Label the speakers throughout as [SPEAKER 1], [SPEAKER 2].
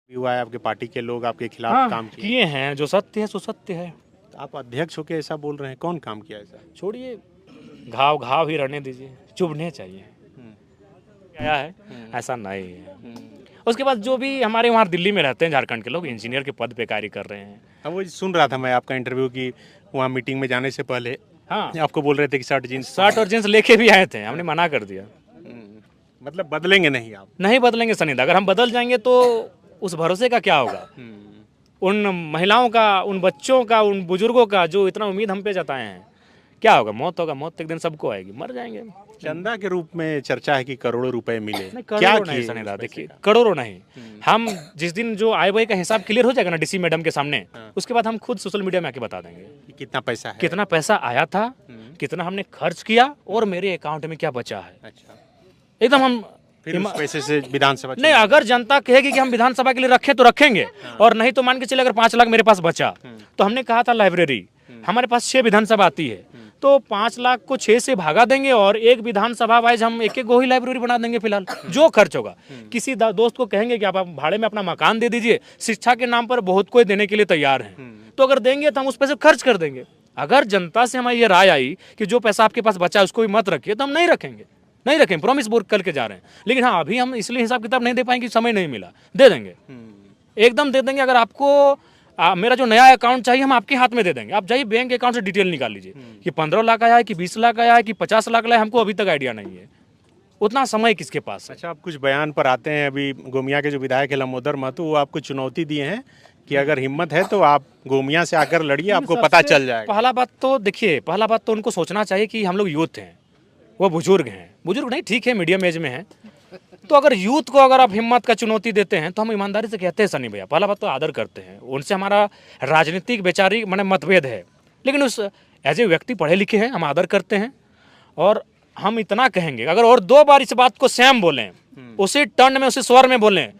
[SPEAKER 1] हुआ है, आपके पार्टी के लोग आपके खिलाफ
[SPEAKER 2] हाँ,
[SPEAKER 1] काम किए?
[SPEAKER 2] किए हैं। जो सत्य है सो सत्य है।
[SPEAKER 1] तो आप अध्यक्ष होके ऐसा बोल रहे हैं, कौन काम किया ऐसा?
[SPEAKER 2] छोड़िए, घाव घाव ही रहने दीजिए, चुभने चाहिए। क्या है, ऐसा नहीं है। उसके बाद जो भी हमारे वहाँ दिल्ली में रहते हैं झारखंड के लोग, इंजीनियर के पद पे कार्य कर रहे हैं।
[SPEAKER 1] अब वो सुन रहा था मैं आपका इंटरव्यू कि वहाँ मीटिंग में जाने से पहले
[SPEAKER 2] हाँ,
[SPEAKER 1] आपको बोल रहे थे कि शर्ट जींस
[SPEAKER 2] शर्ट और जींस लेके भी आए थे, हमने मना कर दिया।
[SPEAKER 1] मतलब बदलेंगे नहीं आप?
[SPEAKER 2] नहीं बदलेंगे सनीदा, अगर हम बदल जाएंगे तो उस भरोसे का क्या होगा? उन महिलाओं का, उन बच्चों का, उन बुजुर्गों का जो इतना उम्मीद हम पे जताए हैं, क्या होगा? मौत होगा, मौत एक दिन सबको आएगी, मर जाएंगे।
[SPEAKER 1] चंदा के रूप में चर्चा है कि करोड़ों रुपए मिले।
[SPEAKER 2] नहीं,
[SPEAKER 1] क्या
[SPEAKER 2] करोड़ों नहीं
[SPEAKER 1] किए
[SPEAKER 2] सनीदा,
[SPEAKER 1] उस पैसे
[SPEAKER 2] देखिए
[SPEAKER 1] का?
[SPEAKER 2] करोड़ों नहीं। हम जिस दिन जो आय व्यय का हिसाब क्लियर हो जाएगा ना डीसी मैडम के सामने, उसके बाद हम खुद सोशल मीडिया में आके बता देंगे
[SPEAKER 1] कि कितना पैसा है,
[SPEAKER 2] कितना पैसा आया था, कितना हमने खर्च किया और मेरे अकाउंट में क्या बचा है।
[SPEAKER 1] अच्छा,
[SPEAKER 2] एकदम हम
[SPEAKER 1] फिर उस पैसे से विधानसभा
[SPEAKER 2] नहीं, अगर जनता कहेगी कि हम विधानसभा के लिए रखें तो रखेंगे, और नहीं तो मान के चले अगर 5 लाख मेरे पास बचा, तो हमने कहा था लाइब्रेरी, हमारे पास 6 विधानसभा आती है, तो 5 लाख को 6 से भागा देंगे और एक विधानसभा वाइज हम एक गो ही लाइब्रेरी बना देंगे। फिलहाल जो खर्च होगा, किसी दोस्त को कहेंगे कि आप भाड़े में अपना मकान दे दीजिए, शिक्षा के नाम पर बहुत कोई देने के लिए तैयार है, तो अगर देंगे तो हम उस पैसे खर्च कर देंगे। अगर जनता से हमारी ये राय आई कि जो पैसा आपके पास बचा है उसको भी मत रखिए, तो हम नहीं रखेंगे, नहीं रखेंगे, प्रॉमिस बोल करके जा रहे हैं। लेकिन हाँ, अभी हम इसलिए हिसाब किताब नहीं दे पाएंगे, समय नहीं मिला, दे देंगे, एकदम दे देंगे। अगर आपको मेरा जो नया अकाउंट चाहिए हम आपके हाथ में दे देंगे, आप जाइए बैंक अकाउंट से डिटेल निकाल लीजिए कि 15 लाख आया है कि 20 लाख आया है कि 50 लाख आया है, हमको अभी तक आइडिया नहीं है, उतना समय किसके पास है।
[SPEAKER 1] अच्छा, आप कुछ बयान पर आते हैं। अभी गोमिया के जो विधायक है लंबोदर महतो, वो आपको चुनौती दिए हैं कि अगर हिम्मत है तो आप गोमिया से आकर लड़िए, आपको पता चल जाएगा।
[SPEAKER 2] पहला बात तो देखिए, पहला बात तो उनको सोचना चाहिए कि हम लोग यूथ हैं, वो बुजुर्ग हैं, बुजुर्ग नहीं, ठीक है, मीडियम एज में हैं, तो अगर यूथ को अगर आप हिम्मत का चुनौती देते हैं तो हम ईमानदारी से कहते हैं सनी भैया, पहला बात तो आदर करते हैं, उनसे हमारा राजनीतिक वैचारिक माने मतभेद है, लेकिन उस एज ए व्यक्ति पढ़े लिखे हैं, हम आदर करते हैं। और हम इतना कहेंगे, अगर और 2 बार इस बात को सेम बोलें, उसी टर्न में, उसी स्वर में बोलें,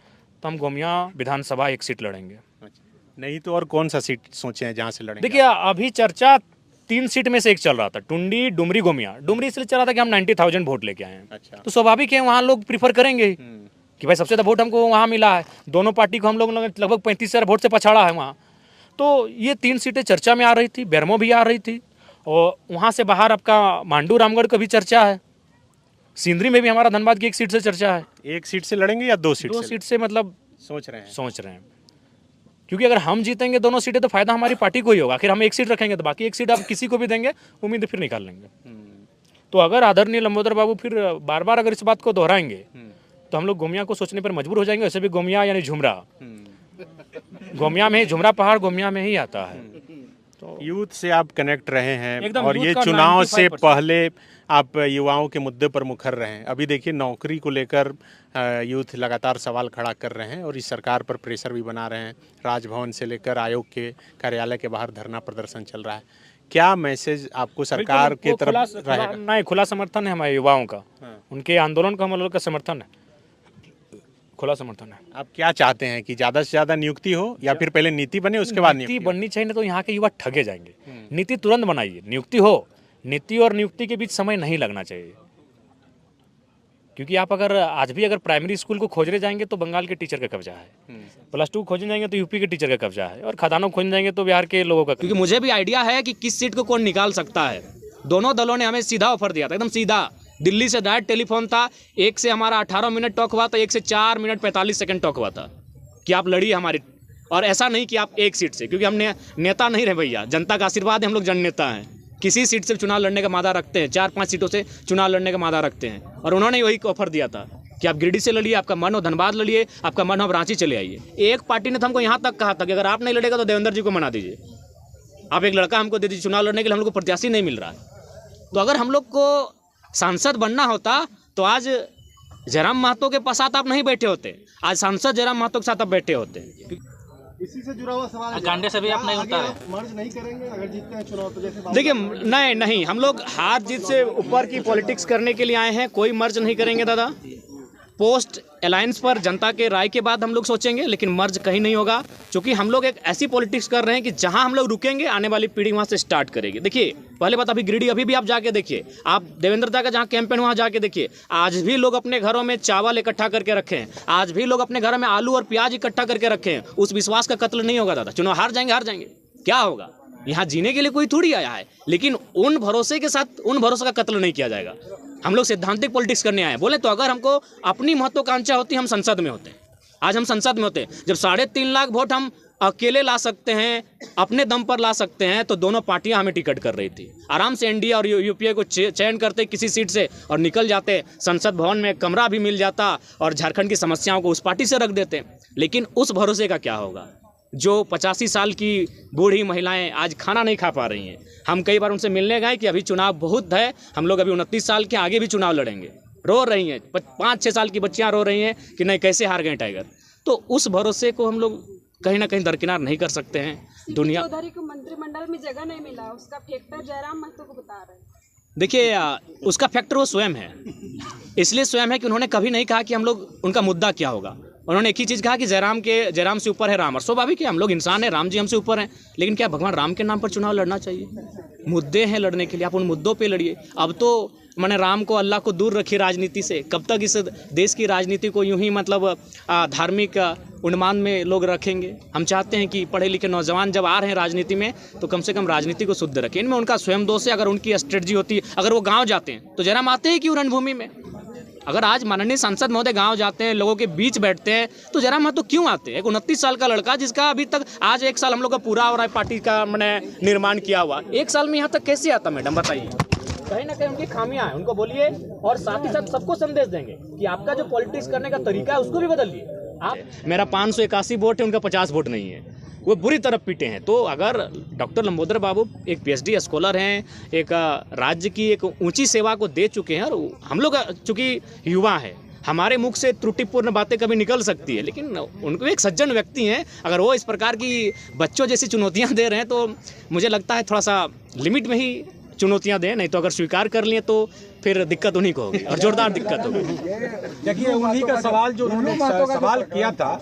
[SPEAKER 2] तो हम गोमिया विधानसभा 1 सीट लड़ेंगे।
[SPEAKER 1] नहीं तो और कौन सा सीट सोचे हैं जहाँ से लड़ेंगे?
[SPEAKER 2] देखिए, अभी चर्चा 3 सीट में से एक चल रहा था, टुंडी, डुमरी, गोमिया। डुमरी इसलिए चल रहा था कि हम 90,000 वोट लेके आए हैं।
[SPEAKER 1] अच्छा।
[SPEAKER 2] तो स्वाभाविक है वहाँ लोग प्रीफर करेंगे कि भाई सबसे ज़्यादा वोट हमको वहाँ मिला है, दोनों पार्टी को हम लोग लगभग 35,000 वोट से पछाड़ा है वहाँ। तो ये 3 सीटें चर्चा में आ रही थी, बेरमो भी आ रही थी, और वहाँ से बाहर आपका मांडू रामगढ़ का भी चर्चा है, सिंदरी में भी हमारा धनबाद की 1 सीट से चर्चा है।
[SPEAKER 1] 1 सीट से लड़ेंगे या 2 सीट
[SPEAKER 2] 2
[SPEAKER 1] से?
[SPEAKER 2] सीट से मतलब
[SPEAKER 1] सोच रहे हैं।
[SPEAKER 2] सोच रहे हैं, क्योंकि अगर हम जीतेंगे दोनों सीटें तो फायदा हमारी पार्टी को ही होगा। आखिर हम 1 सीट रखेंगे तो बाकी 1 सीट आप किसी को भी देंगे, उम्मीद फिर निकाल लेंगे। तो अगर आदरणीय लंबोदर बाबू फिर बार बार अगर इस बात को दोहराएंगे तो हम लोग गोमिया को सोचने पर मजबूर हो जाएंगे। वैसे भी गोमिया यानी झुमरा, गोमिया में ही, झुमरा पहाड़ गोमिया में ही आता है।
[SPEAKER 1] तो यूथ से आप कनेक्ट रहे हैं,
[SPEAKER 2] एकदम
[SPEAKER 1] और
[SPEAKER 2] यूथ
[SPEAKER 1] ये
[SPEAKER 2] का
[SPEAKER 1] चुनाव से
[SPEAKER 2] 95%
[SPEAKER 1] पहले आप युवाओं के मुद्दे पर मुखर रहे हैं। अभी देखिए, नौकरी को लेकर यूथ लगातार सवाल खड़ा कर रहे हैं और इस सरकार पर प्रेशर भी बना रहे हैं। राजभवन से लेकर आयोग के कार्यालय के बाहर धरना प्रदर्शन चल रहा है। क्या मैसेज आपको सरकार की तरफ रहेगा?
[SPEAKER 2] नहीं, खुला समर्थन है हमारे युवाओं का, उनके आंदोलन का हम लोग का समर्थन है, खुला समर्थन है।
[SPEAKER 1] आप क्या चाहते हैं कि ज़्यादा से ज़्यादा नियुक्ति हो, या फिर पहले नीति बने उसके बाद
[SPEAKER 2] नीति
[SPEAKER 1] नियुक्ति
[SPEAKER 2] बननी चाहिए, नहीं तो यहाँ के युवा ठगे जाएंगे। नीति तुरंत बनाइए, नियुक्ति हो, नीति और नियुक्ति के बीच समय नहीं लगना चाहिए। क्योंकि आप अगर आज भी अगर प्राइमरी स्कूल को खोजने जाएंगे तो बंगाल के टीचर का कब्जा है, +2 खोजने जाएंगे तो यूपी के टीचर का कब्जा है, और खदानों खोजने जाएंगे तो बिहार के लोगों का। क्योंकि मुझे भी आइडिया है कि किस सीट को कौन निकाल सकता है। दोनों दलों ने हमें सीधा ऑफर दिया था, एकदम सीधा, दिल्ली से डायरेक्ट टेलीफोन था, 1 से हमारा 18 मिनट टॉक हुआ था, 1 से 4 मिनट 45 सेकंड टॉक हुआ था कि आप लड़िए हमारी। और ऐसा नहीं कि आप 1 सीट से, क्योंकि हमने नेता नहीं रहे भैया, जनता का आशीर्वाद है, हम लोग जननेता हैं, किसी सीट से चुनाव लड़ने का मादा रखते हैं, 4-5 सीटों से चुनाव लड़ने का मादा रखते हैं। और उन्होंने वही ऑफर दिया था कि आप गिरिडीह से लड़िए, आपका मन हो धनबाद लड़िए, आपका मन हो आप रांची चले आइए। एक पार्टी ने तो हमको यहाँ तक कहा था कि अगर आप नहीं लड़ेगा तो देवेंद्र जी को मना दीजिए, आप एक लड़का हमको दे दीजिए चुनाव लड़ने के लिए, हम लोग को प्रत्याशी नहीं मिल रहा है। तो अगर हम लोग को सांसद बनना होता तो आज जयराम महतो के साथ आप नहीं बैठे होते, आज सांसद जयराम महतो के साथ आप बैठे होते।
[SPEAKER 3] इसी से जुड़ा हुआ सवाल है,
[SPEAKER 2] गांडे से भी आप नहीं उठा रहे,
[SPEAKER 3] मर्ज नहीं करेंगे अगर जीतते हैं चुनाव तो? जैसे
[SPEAKER 2] देखिए, नहीं, हम लोग हार जीत से ऊपर की पॉलिटिक्स करने के लिए आए हैं, कोई मर्ज नहीं करेंगे दादा। पोस्ट
[SPEAKER 4] अलायंस पर जनता के राय के बाद हम लोग सोचेंगे, लेकिन मर्ज कहीं नहीं होगा, क्योंकि हम लोग एक ऐसी पॉलिटिक्स कर रहे हैं कि जहां हम लोग रुकेंगे आने वाली पीढ़ी वहां से स्टार्ट करेगी। देखिए पहले बात, अभी गिरिडीह अभी भी आप जाके देखिए, आप देवेंद्र दा का जहाँ कैंपेन वहाँ जाके देखिए, आज भी लोग अपने घरों में चावल इकट्ठा करके रखे हैं, आज भी लोग अपने घरों में आलू और प्याज इकट्ठा करके रखे हैं। उस विश्वास का कत्ल नहीं होगा दादा, चुनाव हार जाएंगे, क्या होगा? यहाँ जीने के लिए कोई थोड़ी आया है, लेकिन उन भरोसे के साथ उन भरोसे का कत्ल नहीं किया जाएगा। हम लोग सैद्धांतिक पॉलिटिक्स करने आए हैं। बोले तो अगर हमको अपनी महत्वाकांक्षा होती, हम संसद में होते। आज हम संसद में होते, जब 3.5 लाख वोट हम अकेले ला सकते हैं, अपने दम पर ला सकते हैं, तो दोनों पार्टियां हमें टिकट कर रही थी। आराम से एनडीए और यूपीए को चयन करते किसी सीट से और निकल जाते, संसद भवन में कमरा भी मिल जाता और झारखंड की समस्याओं को उस पार्टी से रख देते। लेकिन उस भरोसे का क्या होगा? जो 85 साल की बूढ़ी महिलाएं आज खाना नहीं खा पा रही हैं। हम कई बार उनसे मिलने गए कि अभी चुनाव बहुत है, हम लोग अभी 29 साल के आगे भी चुनाव लड़ेंगे। रो रही हैं, 5-6 साल की बच्चियां रो रही हैं कि नहीं कैसे हार गए टाइगर। तो उस भरोसे को हम लोग कहीं ना कहीं दरकिनार नहीं कर सकते हैं। दुनिया
[SPEAKER 5] चौधरी को मंत्रिमंडल में जगह नहीं मिला, उसका फैक्टर जयराम महतो को बता रहे हैं।
[SPEAKER 4] देखिए उसका फैक्टर वो स्वयं है, इसलिए स्वयं है कि उन्होंने कभी नहीं कहा कि हम लोग उनका मुद्दा क्या होगा। उन्होंने एक ही चीज़ कहा कि जयराम से ऊपर है राम, और स्वाभाविक है, हम लोग इंसान हैं, राम जी हमसे ऊपर हैं। लेकिन क्या भगवान राम के नाम पर चुनाव लड़ना चाहिए? मुद्दे हैं लड़ने के लिए, आप उन मुद्दों पे लड़िए। अब तो मैंने राम को, अल्लाह को दूर रखी राजनीति से। कब तक इस देश की राजनीति को यूं ही मतलब धार्मिक उन्माद में लोग रखेंगे? हम चाहते हैं कि पढ़े लिखे नौजवान जब आ रहे हैं राजनीति में, तो कम से कम राजनीति को शुद्ध रखें। इनमें उनका स्वयं दोष है। अगर उनकी स्ट्रेटजी होती, अगर वो गाँव जाते हैं तो जयराम आते हैं क्यों रणभूमि में? अगर आज माननीय सांसद महोदय गांव जाते हैं, लोगों के बीच बैठते हैं, तो जयराम महतो क्यों आते हैं? एक 29 साल का लड़का जिसका अभी तक आज 1 साल हम लोग का पूरा हो रहा है पार्टी का मैंने निर्माण किया हुआ, 1 साल में यहाँ तक कैसे आता मैडम बताइए? कहीं ना कहीं उनकी खामियां हैं, उनको बोलिए और साथ ही साथ सबको संदेश देंगे कि आपका जो पॉलिटिक्स करने का तरीका है उसको भी बदलिए। आप मेरा 581 वोट है, उनका 50 वोट नहीं है, वो बुरी तरफ पीटे हैं। तो अगर डॉक्टर लंबोदर बाबू एक पीएचडी स्कॉलर हैं, एक राज्य की एक ऊंची सेवा को दे चुके हैं, और हम लोग चूँकि युवा हैं, हमारे मुख से त्रुटिपूर्ण बातें कभी निकल सकती है, लेकिन उनको एक सज्जन व्यक्ति हैं। अगर वो इस प्रकार की बच्चों जैसी चुनौतियां दे रहे हैं, तो मुझे लगता है थोड़ा सा लिमिट में ही चुनौतियां दें, नहीं तो अगर स्वीकार कर लिए तो फिर दिक्कत उन्हीं को होगी, और जोरदार दिक्कत होगी।
[SPEAKER 3] देखिए उन्हीं का सवाल जो उन्होंने सवाल किया था,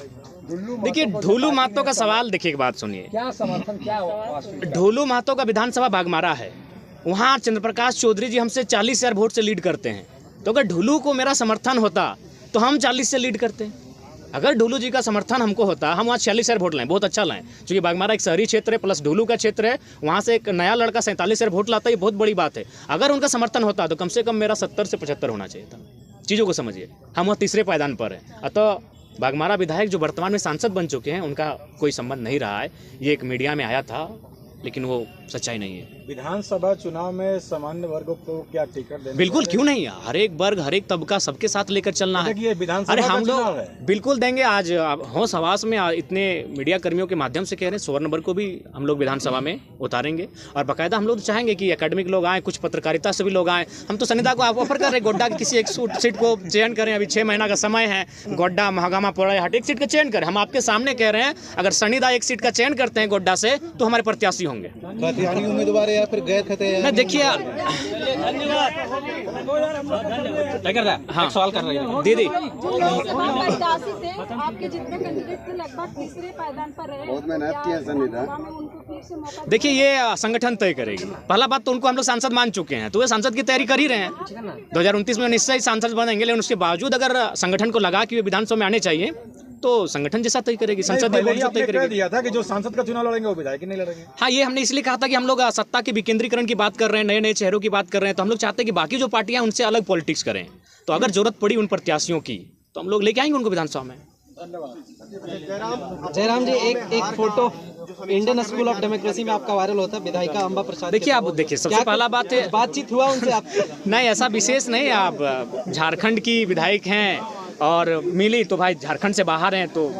[SPEAKER 4] देखिए ढोलू महतो का सवाल, देखिए एक बात सुनिए,
[SPEAKER 3] क्या समर्थन क्या
[SPEAKER 4] ढोलू महतो का विधानसभा बागमारा है, वहाँ चंद्रप्रकाश चौधरी जी हमसे 40,000 वोट से लीड करते हैं। तो अगर ढोलू को मेरा समर्थन होता तो हम 40 से लीड करते हैं। अगर ढोलू जी का समर्थन हमको होता, हम वहाँ 46,000 वोट लाएं, बहुत अच्छा लाएं, क्योंकि बागमारा एक शहरी क्षेत्र है प्लस ढोलू का क्षेत्र है, वहाँ से एक नया लड़का 47,000 वोट लाता है, ये बहुत बड़ी बात है। अगर उनका समर्थन होता तो कम से कम मेरा 70 से 75 होना चाहिए था। चीज़ों को समझिए, हम वहाँ तीसरे पायदान पर हैं। अतः बागमारा विधायक जो वर्तमान में सांसद बन चुके हैं, उनका कोई संबंध नहीं रहा है। ये एक मीडिया में आया था, लेकिन वो सच्चाई नहीं है।
[SPEAKER 3] विधानसभा चुनाव में सामान्य वर्गों को क्या टिकट देना?
[SPEAKER 4] बिल्कुल, क्यों नहीं है, हर एक वर्ग हर एक तबका सबके साथ लेकर चलना है। अरे हम लोग बिल्कुल देंगे। आज होश हवास में इतने मीडिया कर्मियों के माध्यम से कह रहे हैं, स्वर्ण वर्ग को भी हम लोग विधानसभा में उतारेंगे, और बाकायदा हम लोग चाहेंगे कि एकेडमिक लोग आए, कुछ पत्रकारिता से भी लोग आए। हम तो सनिदा को ऑफर कर रहे हैं, गोड्डा की किसी एक सीट को चयन करें, अभी 6 महीना का समय है, गोड्डा महागामा पोड़ा हट एक सीट का चयन करें। हम आपके सामने कह रहे हैं, अगर सनिदा एक सीट का चयन करते हैं गोड्डा से, तो हमारे प्रत्याशी होंगे।
[SPEAKER 3] उम्मीदवार या फिर गैर थे?
[SPEAKER 4] मैं देखिए, हाँ
[SPEAKER 2] सवाल कर रही है
[SPEAKER 4] दीदी,
[SPEAKER 5] प्रत्याशी थे आपके जितने कैंडिडेट थे, लगभग तीसरे पायदान पर रहे। बहुत मेहनत किया सनिदा, उनको फिर से मौका।
[SPEAKER 4] देखिए ये संगठन तय करेगी। पहला बात तो उनको हम लोग सांसद मान चुके हैं, तो वे सांसद की तैयारी कर ही रहे हैं। 2029 में निश्चय सांसद बनेंगे, लेकिन उसके बावजूद अगर संगठन को लगा कि वे विधानसभा में आने चाहिए, तो संगठन जैसा तय करेगी, संसद तय करेगी।
[SPEAKER 3] दिया था कि जो सांसद का चुनाव लड़ेंगे वो विधायक नहीं लड़ेंगे।
[SPEAKER 4] हाँ, ये हमने इसलिए कहा था कि हम लोग सत्ता के विकेंद्रीकरण की बात कर रहे हैं, नए नए चेहरों की बात कर रहे हैं, तो हम लोग चाहते हैं कि बाकी जो पार्टियां उनसे अलग पॉलिटिक्स करें। तो अगर जरूरत पड़ी उन प्रत्याशियों की, तो हम लोग लेके आएंगे उनको विधानसभा में।
[SPEAKER 6] जयराम जी, एक photo Indian school of democracy में आपका वायरल होता है, विधायिका अंबा प्रसाद।
[SPEAKER 4] देखिए आप देखिए, सबसे पहला बात है,
[SPEAKER 6] बातचीत हुआ उनसे आपसे?
[SPEAKER 4] नहीं, ऐसा विशेष नहीं। आप झारखंड की विधायक हैं और मिली तो भाई झारखंड से बाहर हैं, तो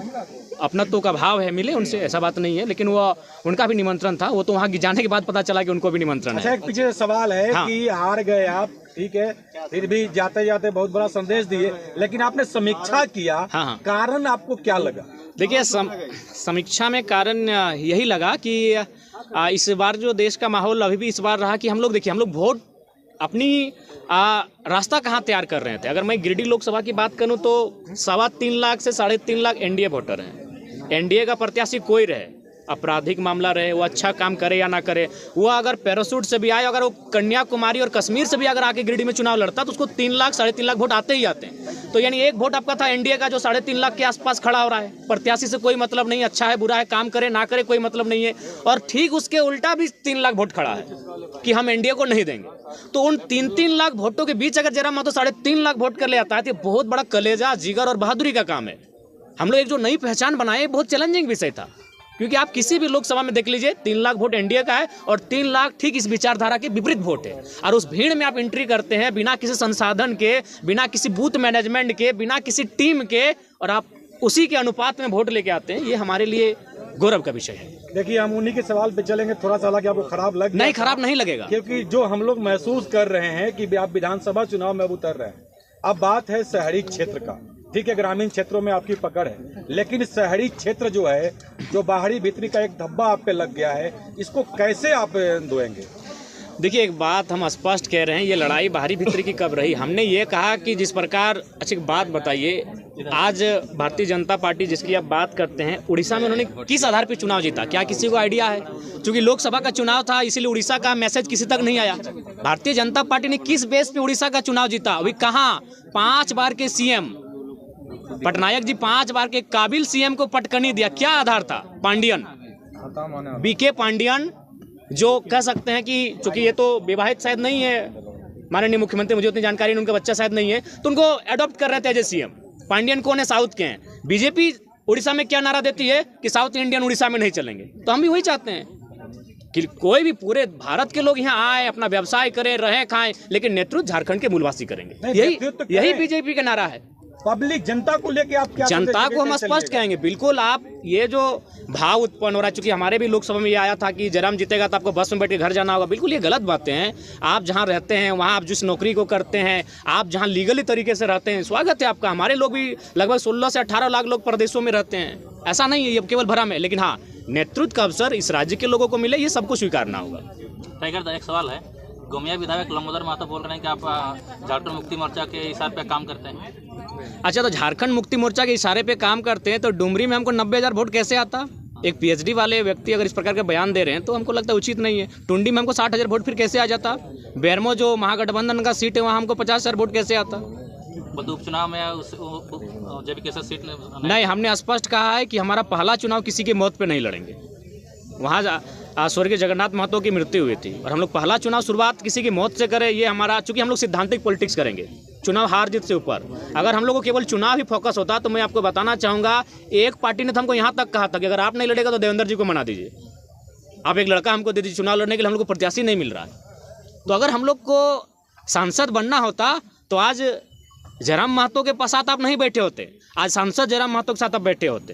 [SPEAKER 4] अपनत्व का भाव है, मिले उनसे, ऐसा बात नहीं है। लेकिन वो उनका भी निमंत्रण था, वो तो वहाँ जाने के बाद पता चला कि उनको भी निमंत्रण है।
[SPEAKER 3] एक पीछे सवाल है कि हार गए आप, ठीक है, फिर भी जाते जाते बहुत बड़ा संदेश दिए, लेकिन आपने समीक्षा किया,
[SPEAKER 4] हाँ।
[SPEAKER 3] कारण आपको क्या लगा?
[SPEAKER 4] देखिए समीक्षा में कारण यही लगा कि इस बार जो देश का माहौल अभी भी इस बार रहा कि हम लोग देखिए, हम लोग वोट अपनी रास्ता कहाँ तैयार कर रहे थे। अगर मैं गिरिडीह लोकसभा की बात करूं तो 3.25 लाख से 3.5 लाख एनडीए वोटर हैं। एनडीए का प्रत्याशी कोई रहे, आपराधिक मामला रहे, वो अच्छा काम करे या ना करे, वो अगर पैरासूट से भी आए, अगर वो कन्याकुमारी और कश्मीर से भी अगर आके गिरिडीह में चुनाव लड़ता तो उसको 3 लाख 3.5 लाख वोट आते ही आते हैं। तो यानी एक वोट आपका था एनडीए का जो 3.5 लाख के आसपास खड़ा हो रहा है। प्रत्याशी से कोई मतलब नहीं, अच्छा है बुरा है, काम करे ना करे कोई मतलब नहीं है। और ठीक उसके उल्टा भी 3 लाख वोट खड़ा है कि हम एनडीए को नहीं देंगे। तो उन 3-3 लाख वोटों के बीच अगर जयराम महतो 3.5 लाख वोट कर ले आता है तो बहुत बड़ा कलेजा, जिगर और बहादुरी का काम है। हम लोग एक जो नई पहचान बनाए, बहुत चैलेंजिंग विषय था, क्योंकि आप किसी भी लोकसभा में देख लीजिए 3 लाख वोट एनडीए का है और 3 लाख ठीक इस विचारधारा के विपरीत वोट है। और उस भीड़ में आप एंट्री करते हैं बिना किसी संसाधन के, बिना किसी बूथ मैनेजमेंट के, बिना किसी टीम के, और आप उसी के अनुपात में वोट लेके आते हैं। ये हमारे लिए गौरव का विषय है।
[SPEAKER 3] देखिए, हम उन्हीं के सवाल पे चलेंगे। थोड़ा सा हालांकि आपको खराब लग
[SPEAKER 4] नहीं, खराब नहीं लगेगा,
[SPEAKER 3] क्योंकि जो हम लोग महसूस कर रहे हैं कि आप विधानसभा चुनाव में अब उतर रहे हैं। अब बात है शहरी क्षेत्र का, ठीक है, ग्रामीण क्षेत्रों में आपकी पकड़ है, लेकिन शहरी क्षेत्र जो है, जो बाहरी भीतरी का एक धब्बा आप पे लग गया है, इसको कैसे आप धोएंगे?
[SPEAKER 4] देखिए, एक बात हम स्पष्ट कह रहे हैं, ये लड़ाई बाहरी भीतरी की कब रही। हमने ये कहा कि जिस प्रकार, अच्छी बात बताइए, आज भारतीय जनता पार्टी जिसकी आप बात करते हैं, उड़ीसा में उन्होंने किस आधार पर चुनाव जीता, क्या किसी को आइडिया है? क्योंकि लोकसभा का चुनाव था, इसीलिए उड़ीसा का मैसेज किसी तक नहीं आया। भारतीय जनता पार्टी ने किस बेस पे उड़ीसा का चुनाव जीता? अभी कहाँ 5 बार के सीएम पटनायक जी 5 बार के काबिल सीएम को पटकनी दिया, क्या आधार था? पांडियन, बीके पांडियन, जो कह सकते हैं कि चूंकि ये तो विवाहित शायद नहीं है माननीय मुख्यमंत्री, मुझे उतनी जानकारी नहीं, उनका बच्चा शायद नहीं है, तो उनको अडॉप्ट कर रहे थे एज ए सीएम। पांडियन कौन है? साउथ के हैं। बीजेपी उड़ीसा में क्या नारा देती है कि साउथ इंडियन उड़ीसा में नहीं चलेंगे। तो हम भी वही चाहते हैं कि कोई भी पूरे भारत के लोग यहाँ आए, अपना व्यवसाय करें, रहें, खाएं, लेकिन नेतृत्व झारखंड के मूलवासी करेंगे। यही बीजेपी का नारा है।
[SPEAKER 3] पब्लिक जनता को लेके आप क्या?
[SPEAKER 4] जनता को हम स्पष्ट कहेंगे, बिल्कुल आप ये जो भाव उत्पन्न हो रहा है, चूंकि हमारे भी लोकसभा में ये आया था कि जयराम जीतेगा तो आपको बस में बैठ के घर जाना होगा, बिल्कुल ये गलत बातें हैं। आप जहां रहते हैं, वहां आप जिस नौकरी को करते हैं, आप जहां लीगली तरीके से रहते हैं, स्वागत है आपका। हमारे लोग भी लगभग 16 से 18 लाख लोग प्रदेशों में रहते हैं, ऐसा नहीं है ये केवल भ्रम है। लेकिन हाँ, नेतृत्व का अवसर इस राज्य के लोगों को मिले, ये सबको स्वीकारना होगा।
[SPEAKER 7] टाइगर, एक सवाल है, गोमिया विधायक लंबोदर महतो बोल रहे हैं कि आप झारखंड मुक्ति मोर्चा के इशारे पे काम करते हैं।
[SPEAKER 4] अच्छा, तो झारखंड मुक्ति मोर्चा के इशारे पे काम करते हैं तो डुमरी में हमको 90,000 वोट कैसे आता? एक पीएचडी वाले व्यक्ति अगर इस प्रकार के बयान दे रहे हैं तो हमको लगता है उचित नहीं है। टुंडी में हमको 60,000 वोट फिर कैसे आ जाता? बेरमो जो महागठबंधन का सीट है वहाँ हमको 50,000 वोट कैसे आता?
[SPEAKER 7] उपचुनाव में जब कैसे सीट
[SPEAKER 4] नहीं, हमने स्पष्ट कहा है कि हमारा पहला चुनाव किसी की मौत पे नहीं लड़ेंगे। वहाँ स्वर्गीय जगन्नाथ महतो की मृत्यु हुई थी और हम लोग पहला चुनाव शुरुआत किसी की मौत से करें, ये हमारा, चूंकि हम लोग सिद्धांतिक पॉलिटिक्स करेंगे, चुनाव हार जीत से ऊपर। अगर हम लोग को केवल चुनाव ही फोकस होता तो मैं आपको बताना चाहूँगा, एक पार्टी ने तो हमको यहाँ तक कहा था कि अगर आप नहीं लड़ेगा तो देवेंद्र जी को मना दीजिए, आप एक लड़का हमको दे दीजिए चुनाव लड़ने के लिए, हम लोग को प्रत्याशी नहीं मिल रहा है। तो अगर हम लोग को सांसद बनना होता तो आज जयराम महतो के साथ आप नहीं बैठे होते, आज सांसद जयराम महतो के साथ आप बैठे होते।